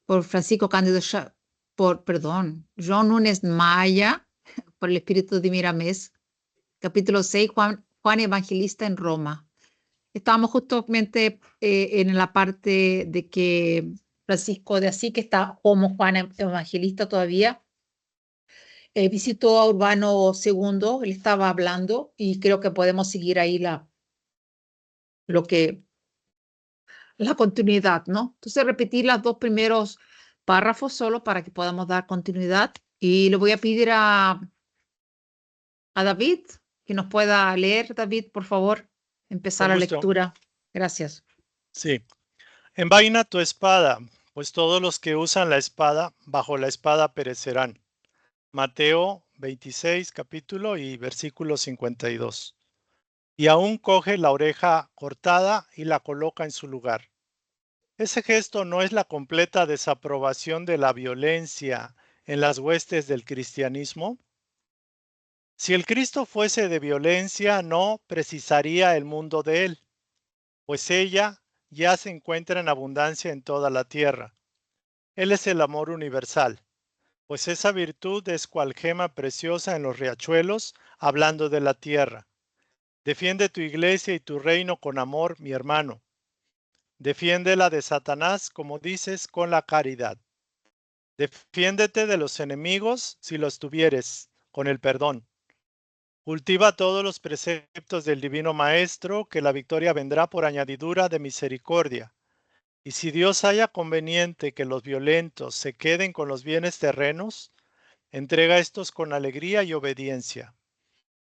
por Francisco Cándido, John Núñez Maya, por el Espíritu de Miramés, capítulo 6, Juan Evangelista en Roma. Estábamos justamente en la parte de que Francisco de Asís, que está como Juan Evangelista todavía, visitó a Urbano II, él estaba hablando y creo que podemos seguir ahí la continuidad, ¿no? Entonces repetir los dos primeros párrafos solo para que podamos dar continuidad y le voy a pedir a David que nos pueda leer. David, por favor, empezar Con la gusto. lectura. Gracias. Sí. Envaina tu espada, pues todos los que usan la espada, bajo la espada perecerán. Mateo 26, capítulo y versículo 52. Y aún coge la oreja cortada y la coloca en su lugar. Ese gesto no es la completa desaprobación de la violencia en las huestes del cristianismo. Si el Cristo fuese de violencia, no precisaría el mundo de él, pues ella ya se encuentra en abundancia en toda la tierra. Él es el amor universal, pues esa virtud es cual gema preciosa en los riachuelos, hablando de la tierra. Defiende tu iglesia y tu reino con amor, mi hermano. Defiéndela de Satanás, como dices, con la caridad. Defiéndete de los enemigos, si los tuvieres, con el perdón. Cultiva todos los preceptos del Divino Maestro, que la victoria vendrá por añadidura de misericordia. Y si Dios haya conveniente que los violentos se queden con los bienes terrenos, entrega estos con alegría y obediencia,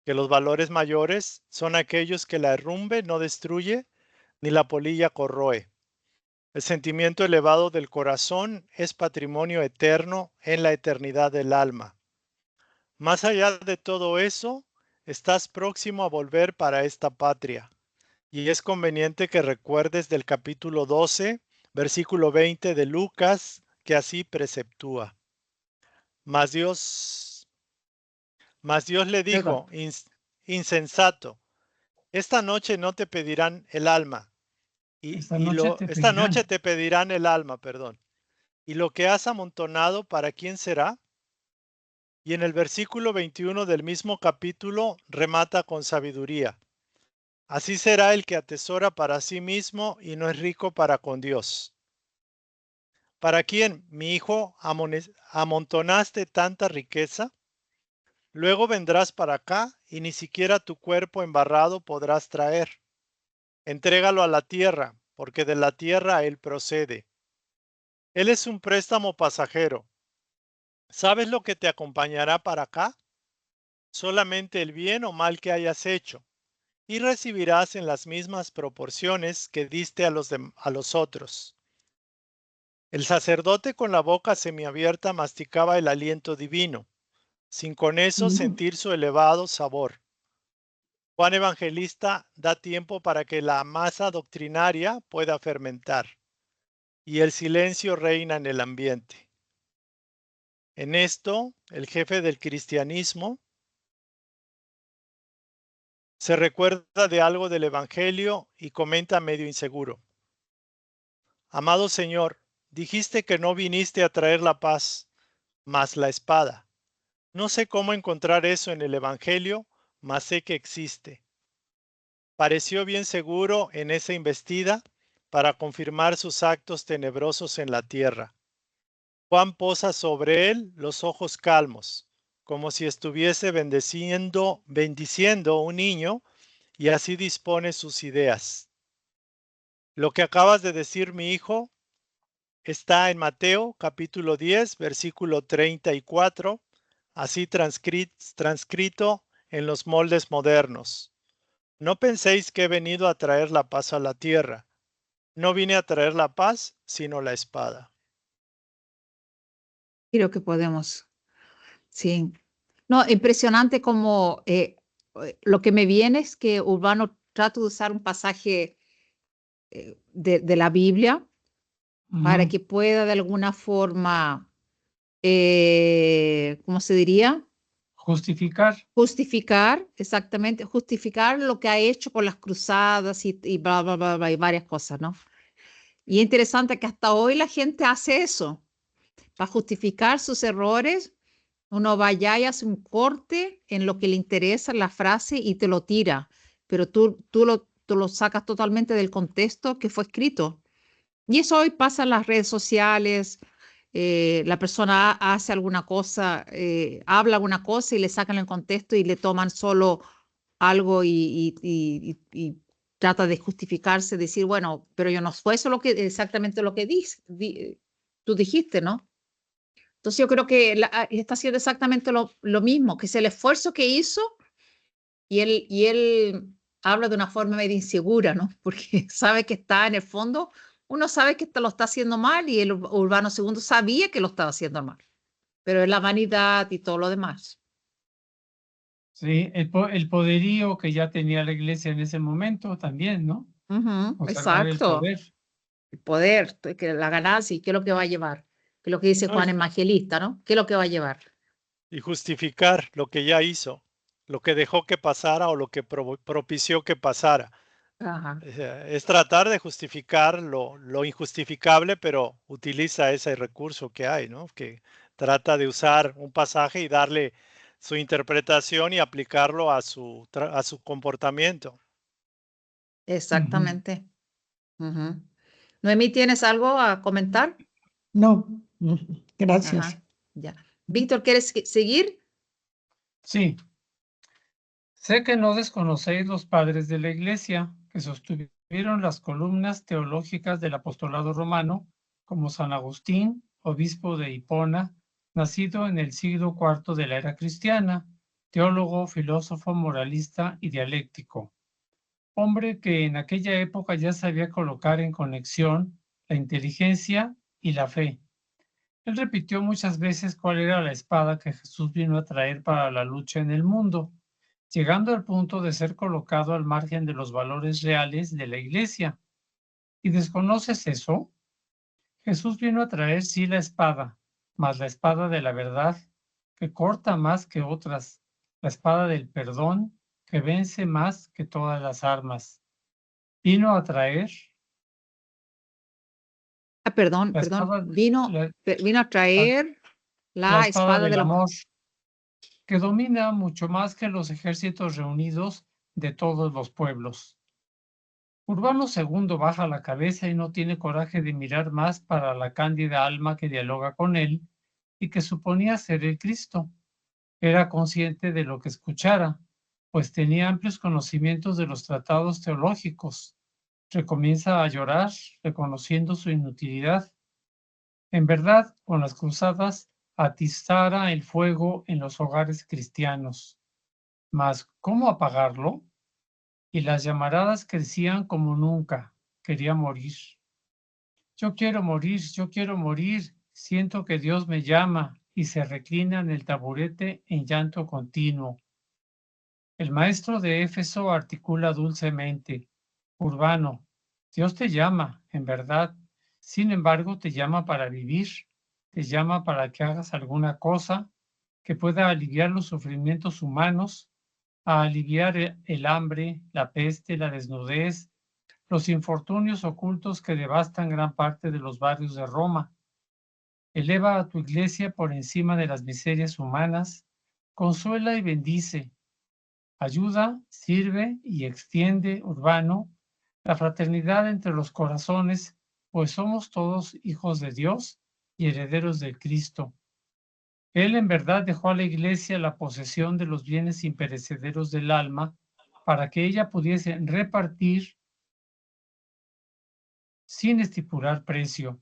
que los valores mayores son aquellos que la herrumbe no destruye, ni la polilla corroe. El sentimiento elevado del corazón es patrimonio eterno en la eternidad del alma. Más allá de todo eso, estás próximo a volver para esta patria, y es conveniente que recuerdes del capítulo 12, versículo 20 de Lucas, que así preceptúa. Mas Dios le dijo, insensato, esta noche no te pedirán el alma, esta noche te pedirán el alma, perdón. ¿Y lo que has amontonado, para quién será? Y en el versículo 21 del mismo capítulo remata con sabiduría. Así será el que atesora para sí mismo y no es rico para con Dios. ¿Para quién, mi hijo, amontonaste tanta riqueza? Luego vendrás para acá y ni siquiera tu cuerpo embarrado podrás traer. Entrégalo a la tierra, porque de la tierra él procede. Él es un préstamo pasajero. ¿Sabes lo que te acompañará para acá? Solamente el bien o mal que hayas hecho, y recibirás en las mismas proporciones que diste a los otros. El sacerdote con la boca semiabierta masticaba el aliento divino, sin con eso sentir su elevado sabor. Juan Evangelista da tiempo para que la masa doctrinaria pueda fermentar, y el silencio reina en el ambiente. En esto, el jefe del cristianismo se recuerda de algo del Evangelio y comenta medio inseguro. Amado Señor, dijiste que no viniste a traer la paz, mas la espada. No sé cómo encontrar eso en el Evangelio, mas sé que existe. Pareció bien seguro en esa embestida para confirmar sus actos tenebrosos en la tierra. Juan posa sobre él los ojos calmos, como si estuviese bendiciendo un niño, y así dispone sus ideas. Lo que acabas de decir, mi hijo, está en Mateo capítulo 10, versículo 34, así transcrito en los moldes modernos. No penséis que he venido a traer la paz a la tierra. No vine a traer la paz, sino la espada. Creo que podemos, sí. No, impresionante como lo que me viene es que Urbano trata de usar un pasaje de la Biblia para que pueda de alguna forma, ¿cómo se diría? Justificar, exactamente, justificar lo que ha hecho con las cruzadas y bla, bla, bla, bla, y varias cosas, ¿no? Y es interesante que hasta hoy la gente hace eso. para justificar sus errores, uno va allá y hace un corte en lo que le interesa la frase y te lo tira, pero tú lo sacas totalmente del contexto que fue escrito. Y eso hoy pasa en las redes sociales. La persona hace alguna cosa, habla alguna cosa y le sacan el contexto y le toman solo algo y trata de justificarse, decir, bueno, pero yo no fue eso exactamente lo que tú dijiste, ¿no? Entonces yo creo que está haciendo exactamente lo mismo, que es el esfuerzo que hizo y él habla de una forma medio insegura, ¿no? Porque sabe que está en el fondo, uno sabe que lo está haciendo mal y el Urbano II sabía que lo estaba haciendo mal, pero es la vanidad y todo lo demás. Sí, el poderío que ya tenía la iglesia en ese momento también, ¿no? Conservar el Exacto. poder. El poder, que la ganancia y qué es lo que va a llevar. Que es lo que dice No, Juan Evangelista, ¿no? ¿Qué es lo que va a llevar? y justificar lo que ya hizo, lo que dejó que pasara o lo que propició que pasara. Ajá. Es tratar de justificar lo injustificable, pero utiliza ese recurso que hay, ¿no? Que trata de usar un pasaje y darle su interpretación y aplicarlo a su comportamiento. Exactamente. Ujú. Noemí, ¿tienes algo a comentar? No, gracias. Ajá. Ya. Víctor, ¿quieres seguir? Sí. Sé que no desconocéis los padres de la iglesia, que sostuvieron las columnas teológicas del apostolado romano, como San Agustín, obispo de Hipona, nacido en el siglo IV de la era cristiana, teólogo, filósofo, moralista y dialéctico. Hombre que en aquella época ya sabía colocar en conexión la inteligencia y la fe. Él repitió muchas veces cuál era la espada que Jesús vino a traer para la lucha en el mundo, llegando al punto de ser colocado al margen de los valores reales de la iglesia. ¿Y desconoces eso? Jesús vino a traer sí la espada, mas la espada de la verdad, que corta más que otras, la espada del perdón, que vence más que todas las armas. Vino a traer Perdón, la perdón. espada, Vino a traer la la espada espada del del amor. amor, que domina mucho más que los ejércitos reunidos de todos los pueblos. Urbano II baja la cabeza y no tiene coraje de mirar más para la cándida alma que dialoga con él y que suponía ser el Cristo. Era consciente de lo que escuchara, pues tenía amplios conocimientos de los tratados teológicos. Recomienza a llorar, reconociendo su inutilidad. En verdad, con las cruzadas atizara el fuego en los hogares cristianos. Mas, ¿cómo apagarlo? Y las llamaradas crecían como nunca. Quería morir. Yo quiero morir. Siento que Dios me llama y se reclina en el taburete en llanto continuo. El maestro de Éfeso articula dulcemente: Urbano, Dios te llama, en verdad. Sin embargo, te llama para vivir, te llama para que hagas alguna cosa que pueda aliviar los sufrimientos humanos, a aliviar el hambre, la peste, la desnudez, los infortunios ocultos que devastan gran parte de los barrios de Roma. Eleva a tu iglesia por encima de las miserias humanas, consuela y bendice, ayuda, sirve y extiende, Urbano, la fraternidad entre los corazones, pues somos todos hijos de Dios y herederos de Cristo. Él en verdad dejó a la iglesia la posesión de los bienes imperecederos del alma para que ella pudiese repartir sin estipular precio,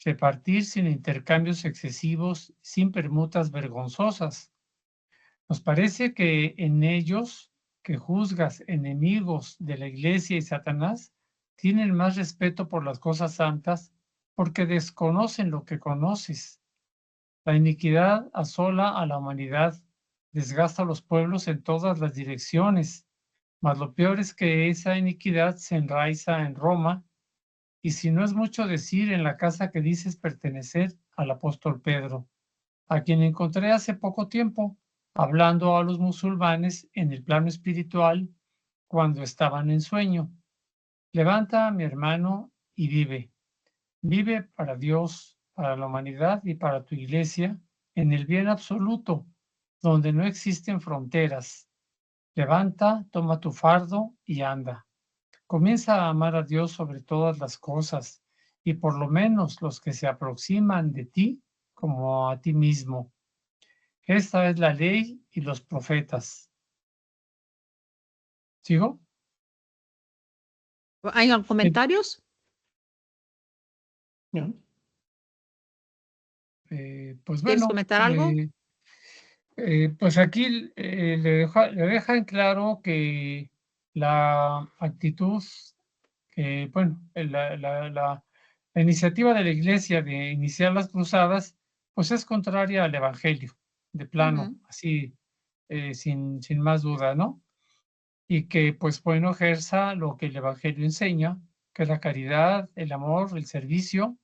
repartir sin intercambios excesivos, sin permutas vergonzosas. Nos parece que en ellos, que juzgas enemigos de la iglesia y Satanás, tienen más respeto por las cosas santas porque desconocen lo que conoces. La iniquidad asola a la humanidad, desgasta a los pueblos en todas las direcciones, mas lo peor es que esa iniquidad se enraiza en Roma, y si no es mucho decir, en la casa que dices pertenecer al apóstol Pedro, a quien encontré hace poco tiempo hablando a los musulmanes en el plano espiritual cuando estaban en sueño. Levanta, mi hermano, y vive. Vive para Dios, para la humanidad y para tu iglesia en el bien absoluto, donde no existen fronteras. Levanta, toma tu fardo y anda. Comienza a amar a Dios sobre todas las cosas y por lo menos los que se aproximan de ti como a ti mismo. Esta es la ley y los profetas. ¿Sigo? ¿Hay comentarios? No. Pues ¿Quieres bueno, comentar algo? pues aquí le deja en claro que la actitud, bueno, la iniciativa de la iglesia de iniciar las cruzadas, pues es contraria al evangelio, de plano, Ujú. así, sin más duda, ¿no? Y que, pues, bueno, ejerza lo que el evangelio enseña, que es la caridad, el amor, el servicio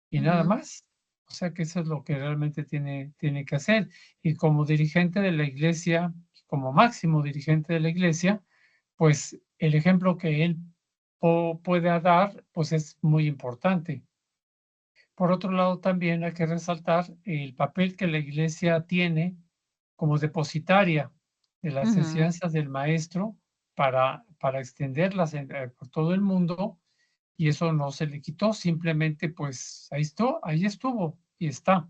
y nada Ujú. más. O sea que eso es lo que realmente tiene que hacer. Y como dirigente de la iglesia, como máximo dirigente de la iglesia, pues el ejemplo que él pueda dar, pues es muy importante. Por otro lado, también hay que resaltar el papel que la iglesia tiene como depositaria de las Ujú. enseñanzas del maestro para extenderlas por todo el mundo, y eso no se le quitó, simplemente pues ahí estuvo y está.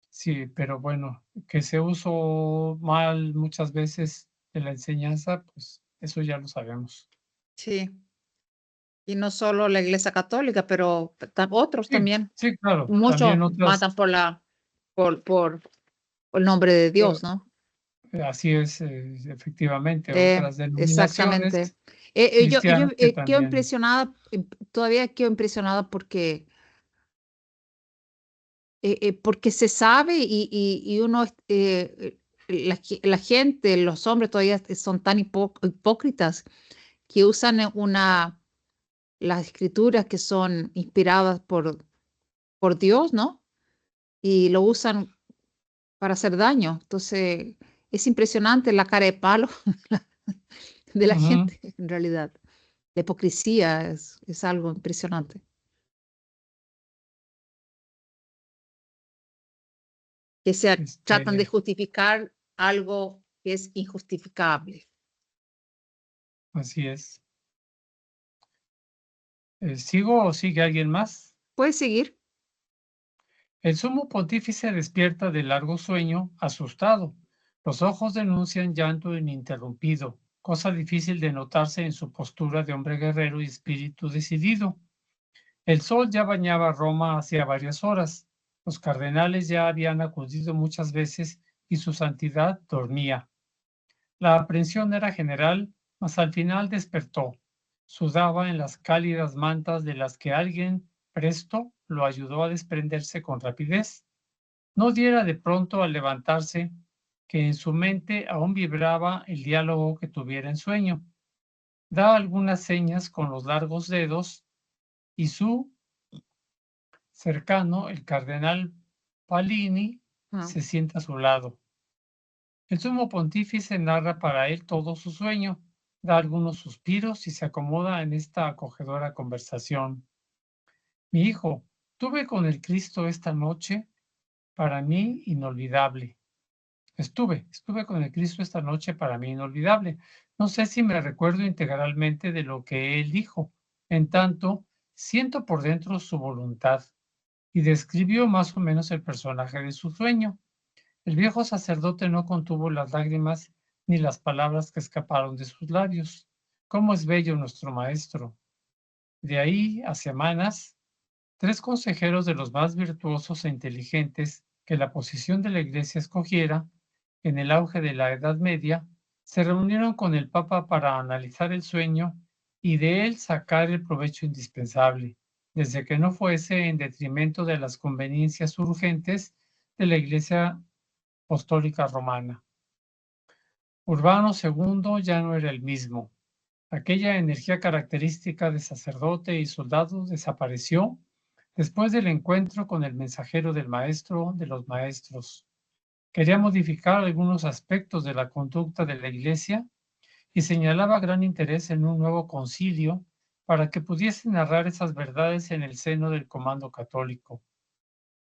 Sí, pero bueno, que se usó mal muchas veces de la enseñanza, pues eso ya lo sabemos. Sí. Y no solo la Iglesia Católica, pero otros Sí, también. sí, claro, Muchos también otras, matan por el nombre de eh, Dios, ¿no? así es, efectivamente, otras denominaciones Exactamente. Yo cristianas que quedo también. impresionada, todavía quedo impresionada porque se sabe y uno, la gente, los hombres todavía son tan hipócritas que usan las escrituras que son inspiradas por Dios, ¿no? Y lo usan para hacer daño. Entonces, es impresionante la cara de palo de la Ujú, gente, en realidad. La hipocresía es algo impresionante. Que tratan de este, justificar algo que es injustificable. así es. ¿Sigo o sigue alguien más? ¿Puedes seguir? El sumo pontífice despierta del largo sueño, asustado. Los ojos denuncian llanto ininterrumpido, cosa difícil de notarse en su postura de hombre guerrero y espíritu decidido. El sol ya bañaba Roma hacía varias horas. Los cardenales ya habían acudido muchas veces y su santidad dormía. La aprensión era general, mas al final despertó. Sudaba en las cálidas mantas de las que alguien presto lo ayudó a desprenderse con rapidez. No diera de pronto al levantarse que en su mente aún vibraba el diálogo que tuviera en sueño. Da algunas señas con los largos dedos y su cercano, el cardenal Palini, Ah, se sienta a su lado. El sumo pontífice narra para él todo su sueño, da algunos suspiros y se acomoda en esta acogedora conversación. Mi hijo, tuve con el Cristo esta noche, para mí inolvidable. Estuve con el Cristo esta noche, para mí inolvidable. No sé si me recuerdo integralmente de lo que él dijo. En tanto, siento por dentro su voluntad y describió más o menos el personaje de su sueño. El viejo sacerdote no contuvo las lágrimas ni las palabras que escaparon de sus labios. ¿Cómo es bello nuestro maestro? De ahí a semanas, 3 consejeros de los más virtuosos e inteligentes que la posición de la Iglesia escogiera, en el auge de la Edad Media, se reunieron con el Papa para analizar el sueño y de él sacar el provecho indispensable, desde que no fuese en detrimento de las conveniencias urgentes de la Iglesia Apostólica Romana. Urbano II ya no era el mismo. Aquella energía característica de sacerdote y soldado desapareció después del encuentro con el mensajero del maestro de los maestros. Quería modificar algunos aspectos de la conducta de la Iglesia y señalaba gran interés en un nuevo concilio para que pudiese narrar esas verdades en el seno del comando católico.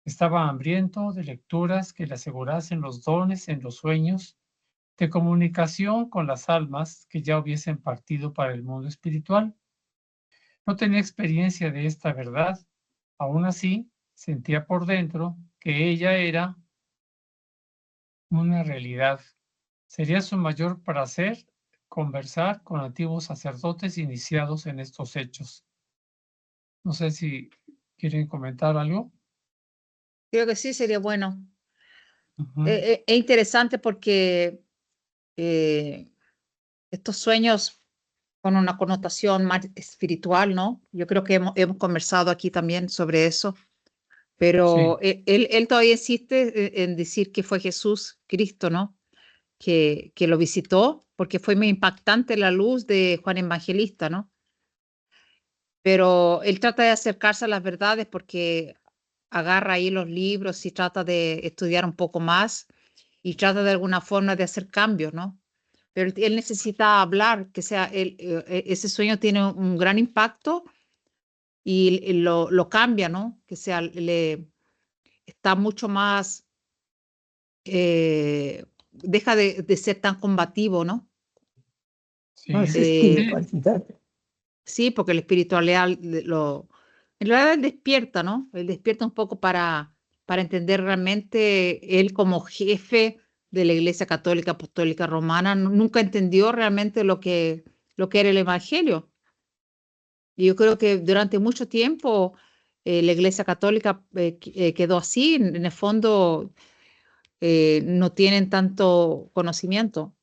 Estaba hambriento de lecturas que le asegurasen los dones en los sueños, de comunicación con las almas que ya hubiesen partido para el mundo espiritual. No tenía experiencia de esta verdad. Aún así, sentía por dentro que ella era una realidad. Sería su mayor placer conversar con antiguos sacerdotes iniciados en estos hechos. No sé si quieren comentar algo. Creo que sí, sería bueno. Ujú. Es interesante porque estos sueños con una connotación más espiritual, ¿no? Yo creo que hemos conversado aquí también sobre eso, pero él todavía insiste en decir que fue Jesús, Cristo, ¿no? Que lo visitó, porque fue muy impactante la luz de Juan Evangelista, ¿no? Pero él trata de acercarse a las verdades porque agarra ahí los libros y trata de estudiar un poco más y trata de alguna forma de hacer cambios, ¿no? Pero él necesita hablar, que sea, ese sueño tiene un gran impacto y lo cambia, ¿no? Que sea, está mucho más, deja de ser tan combativo, ¿no? Más Sí, espiritualidad. Sí, porque el espiritualidad en realidad él despierta, ¿no? Él despierta un poco para entender realmente él como jefe de la Iglesia Católica Apostólica Romana, nunca entendió realmente lo que era el Evangelio. Y yo creo que durante mucho tiempo la Iglesia Católica quedó así, en el fondo no tienen tanto conocimiento.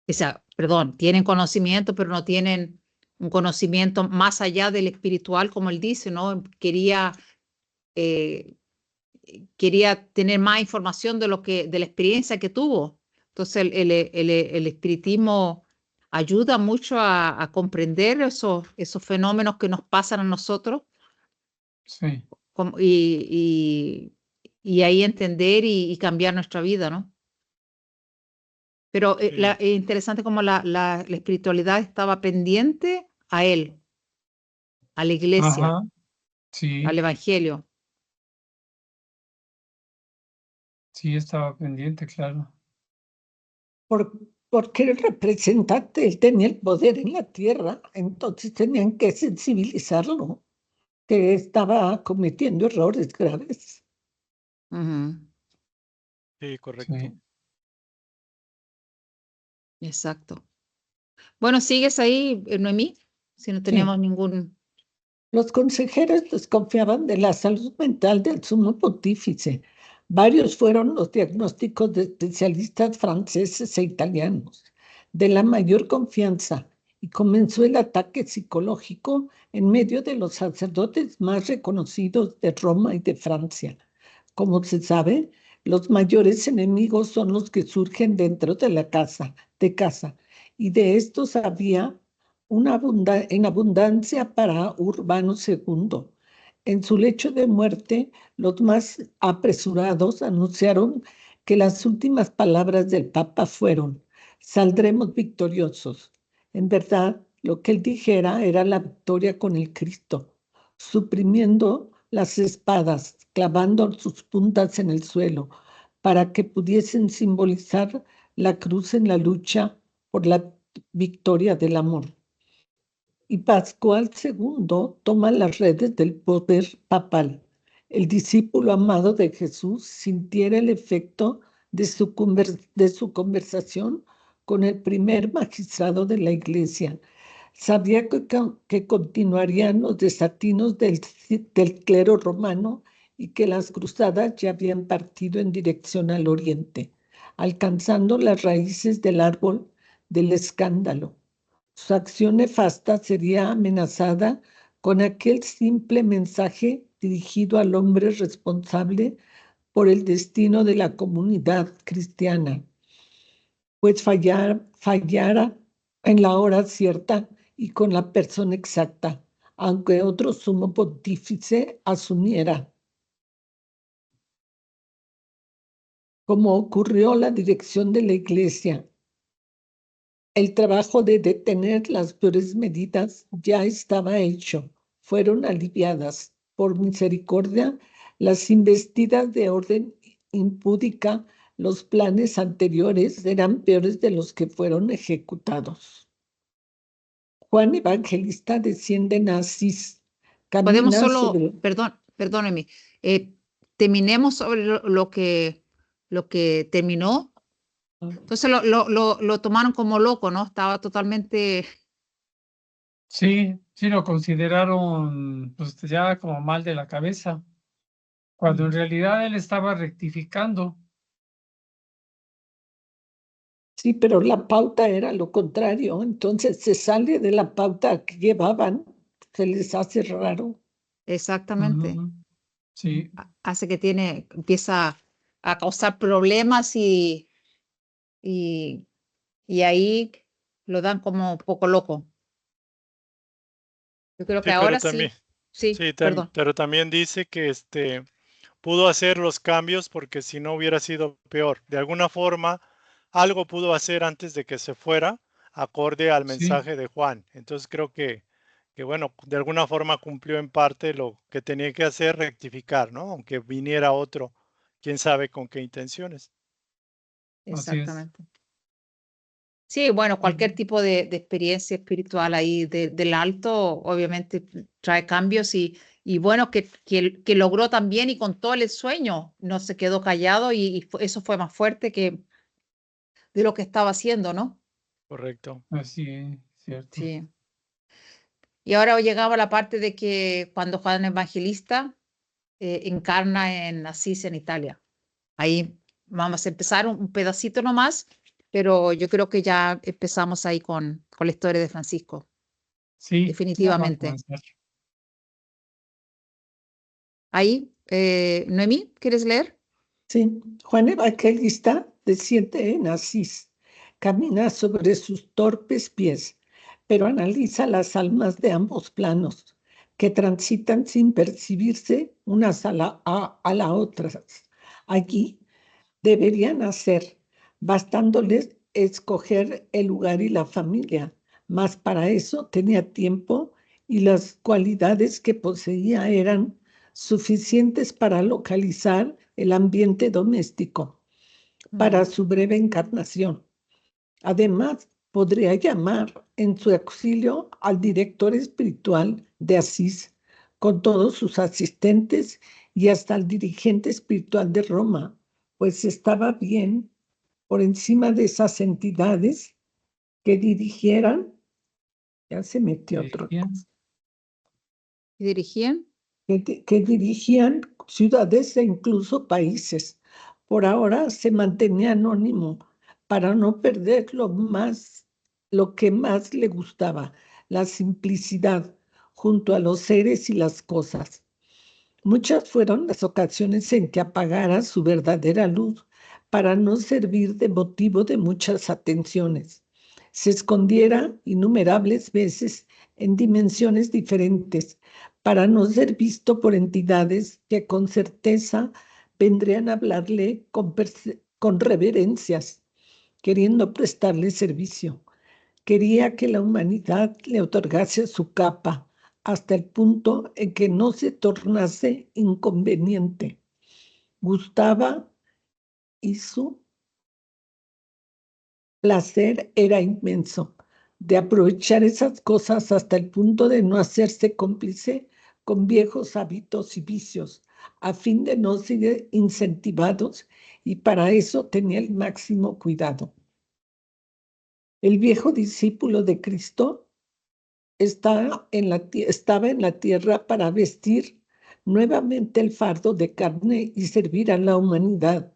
O sea, perdón, tienen conocimiento, pero no tienen un conocimiento más allá del espiritual, como él dice, ¿no? Eh, quería tener más información de la experiencia que tuvo. Entonces, el espiritismo ayuda mucho a comprender esos fenómenos que nos pasan a nosotros sí, y ahí entender y cambiar nuestra vida, ¿no? Pero Sí, es interesante como la espiritualidad estaba pendiente a él, a la iglesia, ajá, al sí, evangelio. sí estaba pendiente, claro. Porque era el representante, él tenía el poder en la tierra, entonces tenían que sensibilizarlo, que estaba cometiendo errores graves. Ujú, sí, correcto. Sí. exacto. Bueno, ¿sigues ahí, Noemí? Si no Sí. teníamos ningún... Los consejeros desconfiaban de la salud mental del sumo pontífice. Varios fueron los diagnósticos de especialistas franceses e italianos, de la mayor confianza, y comenzó el ataque psicológico en medio de los sacerdotes más reconocidos de Roma y de Francia. Como se sabe, los mayores enemigos son los que surgen dentro de la casa, y de estos había en abundancia para Urbano II. En su lecho de muerte, los más apresurados anunciaron que las últimas palabras del Papa fueron: saldremos victoriosos. En verdad, lo que él dijera era la victoria con el Cristo, suprimiendo las espadas, clavando sus puntas en el suelo, para que pudiesen simbolizar la cruz en la lucha por la victoria del amor. Y Pascual II toma las redes del poder papal. El discípulo amado de Jesús sintiera el efecto de su conversación con el primer magistrado de la iglesia. Sabía que continuarían los desatinos del clero romano y que las cruzadas ya habían partido en dirección al oriente, alcanzando las raíces del árbol del escándalo. Su acción nefasta sería amenazada con aquel simple mensaje dirigido al hombre responsable por el destino de la comunidad cristiana, pues fallara en la hora cierta y con la persona exacta, aunque otro sumo pontífice asumiera, como ocurrió la dirección de la iglesia. El trabajo de detener las peores medidas ya estaba hecho. Fueron aliviadas por misericordia Las investidas de orden impúdica, los planes anteriores eran peores de los que fueron ejecutados. Juan Evangelista desciende en Asís, Podemos camina solo, sobre... perdóneme, terminemos sobre lo que terminó. Entonces lo tomaron como loco, ¿no? Estaba totalmente... Sí, sí lo consideraron pues ya como mal de la cabeza, cuando en realidad él estaba rectificando. Sí, pero la pauta era lo contrario, entonces se sale de la pauta que llevaban, se les hace raro. Exactamente. Sí, Hace que empieza a causar problemas y ahí lo dan como un poco loco. Yo creo que Sí, pero ahora también, sí, sí, perdón. pero también dice que pudo hacer los cambios porque si no hubiera sido peor. De alguna forma, algo pudo hacer antes de que se fuera, acorde al sí, mensaje de Juan. Entonces creo que bueno, de alguna forma cumplió en parte lo que tenía que hacer, rectificar, ¿no? Aunque viniera otro, quién sabe con qué intenciones. así es. Exactamente. Sí, bueno, cualquier tipo de experiencia espiritual ahí del alto, obviamente trae cambios y bueno, que logró también y contó el sueño, no se quedó callado y eso fue más fuerte que de lo que estaba haciendo, ¿no? Correcto. Así es, cierto. Sí. Y ahora llegaba la parte de que cuando Juan Evangelista encarna en Asís, en Italia. Ahí vamos a empezar un pedacito nomás, pero yo creo que ya empezamos ahí con la historia de Francisco, Sí, ya va a definitivamente. comenzar. Ahí, Noemí, ¿quieres leer? Sí, Juan Evangelista desciende en Asís, camina sobre sus torpes pies, pero analiza las almas de ambos planos, que transitan sin percibirse unas a la otra. Allí deberían hacer, bastándoles escoger el lugar y la familia, mas para eso tenía tiempo y las cualidades que poseía eran suficientes para localizar el ambiente doméstico para su breve encarnación. Además, podría llamar en su auxilio al director espiritual de Asís, con todos sus asistentes y hasta al dirigente espiritual de Roma, pues estaba bien por encima de esas entidades que dirigieran, ya se metió otro, Bien. ¿Y dirigían? que dirigían ciudades e incluso países. Por ahora se mantenía anónimo para no perder lo que más le gustaba, la simplicidad junto a los seres y las cosas. Muchas fueron las ocasiones en que apagara su verdadera luz para no servir de motivo de muchas atenciones. Se escondiera innumerables veces en dimensiones diferentes para no ser visto por entidades que con certeza vendrían a hablarle con reverencias, queriendo prestarle servicio. Quería que la humanidad le otorgase su capa hasta el punto en que no se tornase inconveniente. Gustaba y su placer era inmenso de aprovechar esas cosas hasta el punto de no hacerse cómplice con viejos hábitos y vicios, a fin de no ser incentivados, y para eso tenía el máximo cuidado. El viejo discípulo de Cristo estaba en la tierra para vestir nuevamente el fardo de carne y servir a la humanidad.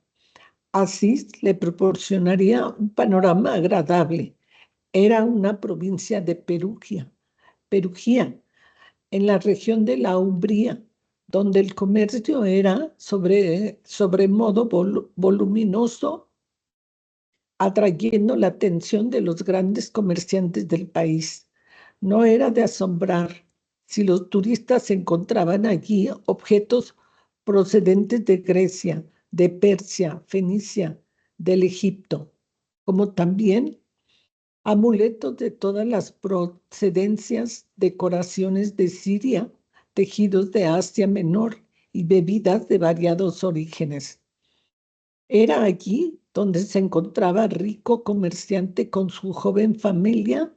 Así le proporcionaría un panorama agradable. Era una provincia de Perugia, en la región de la Umbría, donde el comercio era sobremodo voluminoso, atrayendo la atención de los grandes comerciantes del país. No era de asombrar si los turistas encontraban allí objetos procedentes de Grecia, de Persia, Fenicia, del Egipto, como también amuletos de todas las procedencias, decoraciones de Siria, tejidos de Asia Menor y bebidas de variados orígenes. Era allí donde se encontraba rico comerciante con su joven familia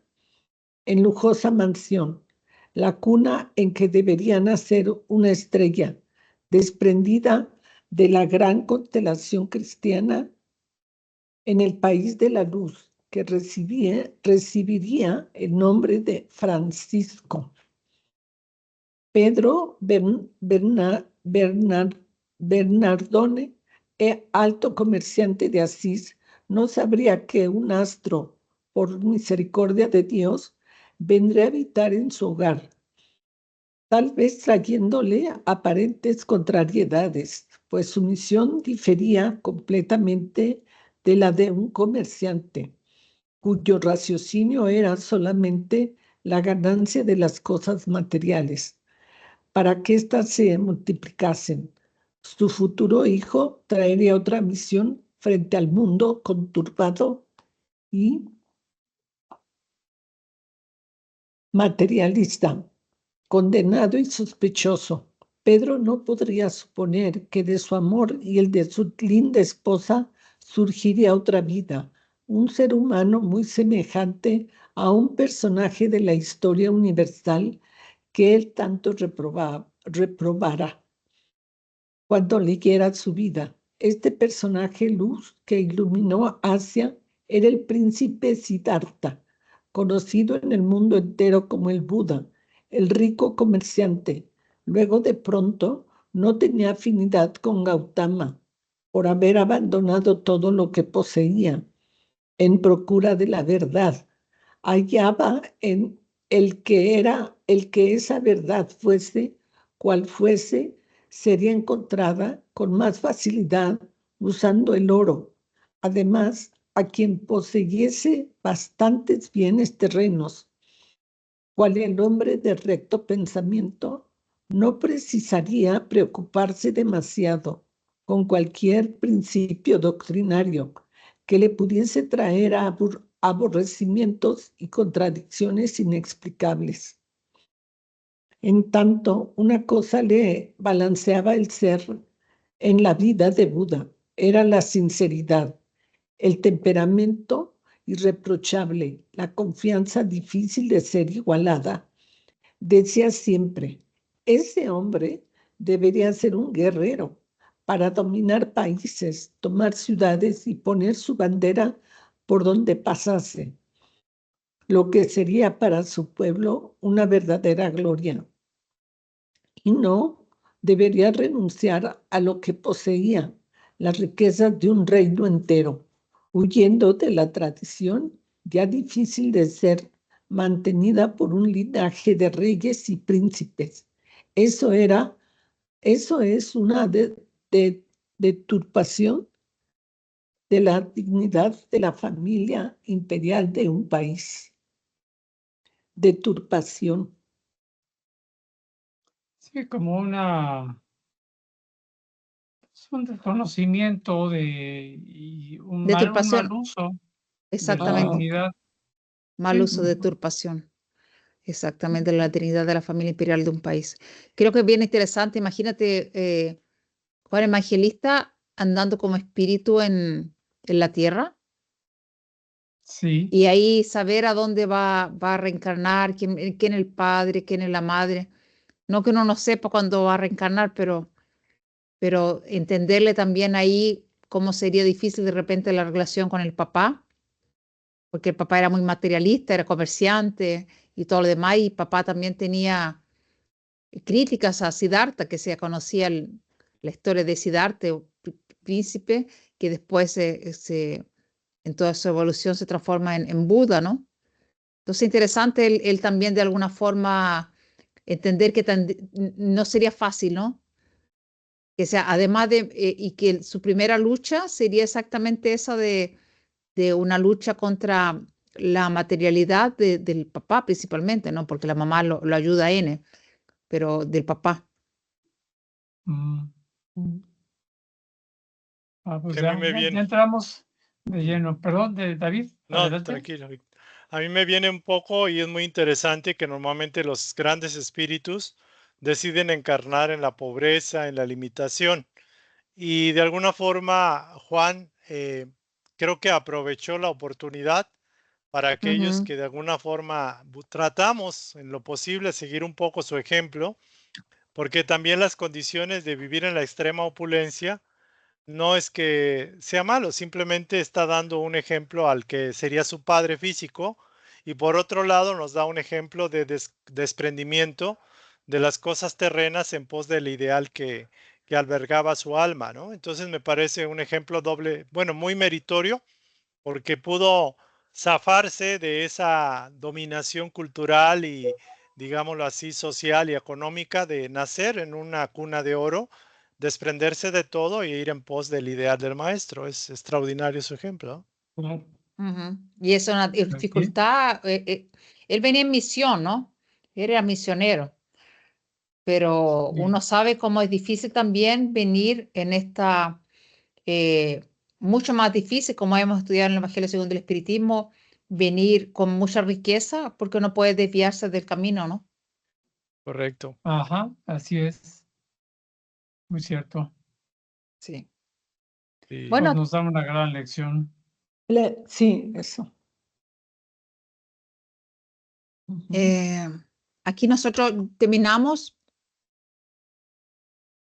en lujosa mansión, la cuna en que debería nacer una estrella desprendida de la gran constelación cristiana en el país de la luz, que recibiría el nombre de Francisco. Pedro Bernardone, alto comerciante de Asís, no sabría que un astro, por misericordia de Dios, vendría a habitar en su hogar, tal vez trayéndole aparentes contrariedades, pues su misión difería completamente de la de un comerciante, cuyo raciocinio era solamente la ganancia de las cosas materiales, para que éstas se multiplicasen. Su futuro hijo traería otra misión frente al mundo conturbado y materialista, condenado y sospechoso. Pedro no podría suponer que de su amor y el de su linda esposa surgiría otra vida, un ser humano muy semejante a un personaje de la historia universal que él tanto reprobara cuando leyera su vida. Este personaje luz que iluminó Asia era el príncipe Siddhartha, conocido en el mundo entero como el Buda, el rico comerciante. Luego de pronto no tenía afinidad con Gautama por haber abandonado todo lo que poseía en procura de la verdad. Hallaba en el que esa verdad fuese cual fuese, sería encontrada con más facilidad usando el oro. Además, a quien poseyese bastantes bienes terrenos, cual el hombre de recto pensamiento, no precisaría preocuparse demasiado con cualquier principio doctrinario que le pudiese traer aborrecimientos y contradicciones inexplicables. En tanto, una cosa le balanceaba el ser en la vida de Buda, era la sinceridad, el temperamento irreprochable, la confianza difícil de ser igualada. Decía siempre, ese hombre debería ser un guerrero para dominar países, tomar ciudades y poner su bandera por donde pasase, lo que sería para su pueblo una verdadera gloria. Y no debería renunciar a lo que poseía, las riquezas de un reino entero, huyendo de la tradición ya difícil de ser mantenida por un linaje de reyes y príncipes. Eso es una deturpación de la dignidad de la familia imperial de un país. Deturpación. Sí, como es un desconocimiento y un mal Deturpación, uso de la exactamente. dignidad. Mal Sí, uso, deturpación. Exactamente, la dignidad de la familia imperial de un país. Creo que es bien interesante. Imagínate Juan Evangelista andando como espíritu en la tierra sí, y ahí saber a dónde va a reencarnar, quién es el padre, quién es la madre. No que uno no sepa cuándo va a reencarnar, pero entenderle también ahí cómo sería difícil de repente la relación con el papá, porque el papá era muy materialista, era comerciante y todo lo demás, y papá también tenía críticas a Siddhartha, que se conocía la historia de Siddhartha, príncipe, que después en toda su evolución se transforma en Buda, ¿no? Entonces, interesante él también de alguna forma entender que no sería fácil, ¿no? Que sea, además y que su primera lucha sería exactamente esa de una lucha contra la materialidad del papá principalmente, ¿no? Porque la mamá lo ayuda a N, pero del papá. pues Que a mí me ya viene, entramos de lleno. Perdón, David, no, adelante. tranquilo. A mí me viene un poco y es muy interesante que normalmente los grandes espíritus deciden encarnar en la pobreza, en la limitación. Y de alguna forma, Juan creo que aprovechó la oportunidad para aquellos Ujú. que de alguna forma tratamos en lo posible seguir un poco su ejemplo, porque también las condiciones de vivir en la extrema opulencia no es que sea malo, simplemente está dando un ejemplo al que sería su padre físico y por otro lado nos da un ejemplo de desprendimiento de las cosas terrenas en pos del ideal que albergaba su alma, ¿no? Entonces me parece un ejemplo doble, bueno, muy meritorio porque pudo zafarse de esa dominación cultural y, digámoslo así, social y económica de nacer en una cuna de oro, desprenderse de todo y ir en pos del ideal del maestro. Es extraordinario su ejemplo. Claro. Ujú. Y es una dificultad. Él venía en misión, ¿no? Él era misionero, pero Sí. uno sabe cómo es difícil también venir en esta, mucho más difícil, como hemos estudiado en el Evangelio según el Espiritismo, venir con mucha riqueza porque uno puede desviarse del camino, ¿no? Correcto. Ajá, así es. Muy cierto. Sí. Sí. Pues Bueno, nos da una gran lección. Sí, eso. Ujú. aquí nosotros terminamos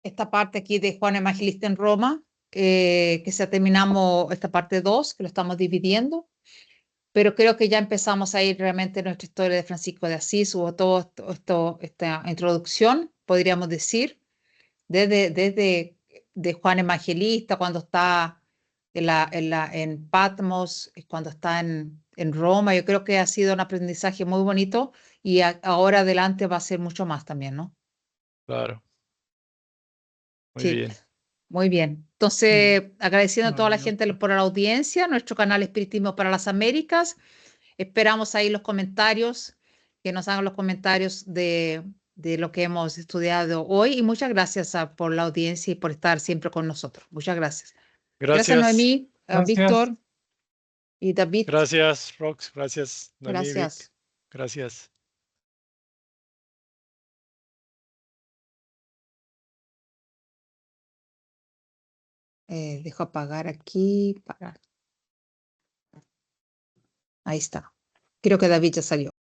esta parte aquí de Juan Evangelista en Roma, que se terminamos esta parte 2, que lo estamos dividiendo, pero creo que ya empezamos a ir realmente en nuestra historia de Francisco de Asís, hubo todo esta introducción, podríamos decir, desde de Juan Evangelista, cuando está en Patmos, cuando está en Roma, yo creo que ha sido un aprendizaje muy bonito y ahora adelante va a ser mucho más también, ¿no? Claro. Muy Sí. bien. Muy bien. Entonces, agradeciendo a toda la Maravilloso. gente por la audiencia, nuestro canal Espiritismo para las Américas. Esperamos ahí los comentarios, que nos hagan los comentarios de lo que hemos estudiado hoy. Y muchas gracias por la audiencia y por estar siempre con nosotros. Muchas gracias. Gracias, Gracias. Noemí, Gracias. Víctor y David. Gracias, Rox. Gracias, Noemí, Vic. Gracias. Gracias. Dejo apagar aquí para. Ahí está. Creo que David ya salió.